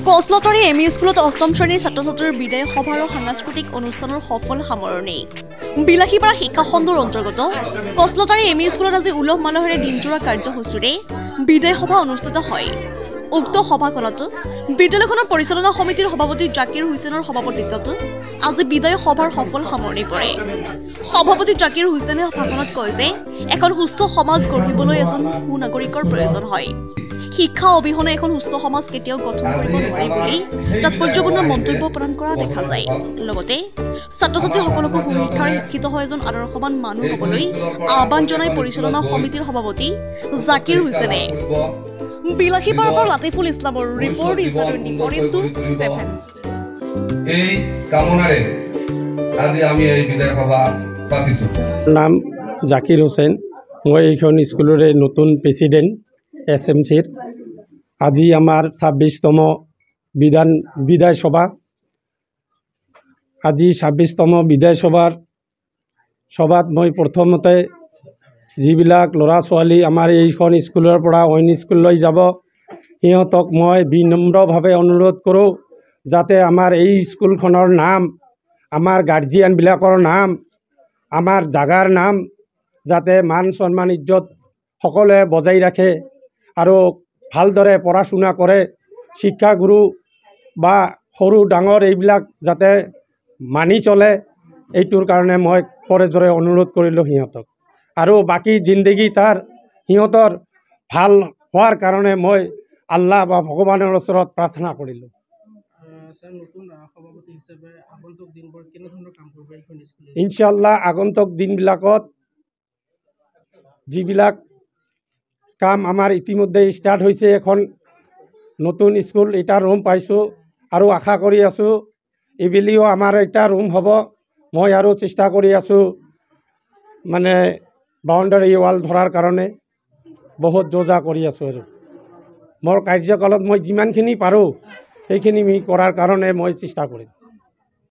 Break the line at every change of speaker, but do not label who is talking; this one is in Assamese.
কচলতাৰী এম ই স্কুলত অষ্টম শ্ৰেণীৰ ছাত্ৰ ছাত্ৰীৰ বিদায় সভা আৰু সাংস্কৃতিক অনুষ্ঠানৰ সফল সামৰণি। বিলাসীপাৰা শিক্ষাখণ্ডৰ অন্তৰ্গত কচলতাৰী এম ই স্কুলত আজি উলহ মালহেৰে দিনজোৰা কাৰ্যসূচীৰে বিদায় সভা অনুষ্ঠিত হয়। উক্ত সভাখনত বিদ্যালয়খনৰ পৰিচালনা সমিতিৰ সভাপতি জাকিৰ হুছেইনৰ সভাপতিত্বত আজি বিদায় সভাৰ সফল সামৰণি পৰে। সভাপতি জাকিৰ হুছেইনে ভাষণত কয় যে এখন সুস্থ সমাজ গঢ়িবলৈ এজন সুনাগৰিকৰ প্ৰয়োজন হয়। শিক্ষা অবিহনে এখন সুস্থ সমাজ কেতিয়াও গঠন কৰিব নোৱাৰি বুলি তাৎপৰ্যপূৰ্ণ মন্তব্য প্ৰদান কৰা দেখা যায়। লগতে ছাত্ৰ ছাত্ৰীসকলকো সুশিক্ষাৰে শিক্ষিত হৈ এজন আদৰ্শৱান মানুহ হ'বলৈ আহ্বান জনাই পৰিচালনা সমিতিৰ সভাপতি জাকিৰ হুছেইনে। বিলাসীপাৰাৰ পৰা লাতিফুল ইছলামৰ ৰিপৰ্ট ইছা24/7।
এই কামনাৰে আজি আমি এই বিদায় সভা পাতিছোঁ।
নাম জাকিৰ হুছেইন, মই এইখন স্কুলৰে নতুন প্ৰেচিডেণ্ট SMCৰ। আজি আমাৰ 26তম বিদায় সভা। আজি 26তম বিদায় সভাত মই প্ৰথমতে যিবিলাক ল'ৰা ছোৱালী আমাৰ এইখন স্কুলৰ পৰা অইন স্কুললৈ যাব, সিহঁতক মই বিনম্ৰভাৱে অনুৰোধ কৰোঁ যাতে আমাৰ এই স্কুলখনৰ নাম, আমাৰ গাৰ্জিয়ানবিলাকৰ নাম, আমাৰ জাগাৰ নাম যাতে মান সন্মান ইজ্জত সকলোৱে বজাই ৰাখে আৰু ভালদৰে পঢ়া শুনা কৰে। শিক্ষাগুৰু বা সৰু ডাঙৰ এইবিলাক যাতে মানি চলে, এইটোৰ কাৰণে মই কৰজোৰে অনুৰোধ কৰিলোঁ সিহঁতক। আৰু বাকী জিন্দগী সিহঁতৰ ভাল হোৱাৰ কাৰণে মই আল্লাহ বা ভগৱানৰ ওচৰত প্ৰাৰ্থনা কৰিলোঁ। ইনশাআল্লাহ আগন্তুক দিনবিলাকত যিবিলাক কাম আমাৰ ইতিমধ্যে ষ্টাৰ্ট হৈছে, এখন নতুন স্কুল এটা ৰুম পাইছোঁ আৰু আশা কৰি আছোঁ এইবেলিও আমাৰ এটা ৰুম হ'ব। মই আৰু চেষ্টা কৰি আছোঁ মানে বাউণ্ডাৰী ৱাল ধৰাৰ কাৰণে বহুত যোজা কৰি আছোঁ। আৰু মোৰ কাৰ্যকালত মই যিমানখিনি পাৰোঁ সেইখিনি কৰাৰ কাৰণে মই চেষ্টা কৰিম।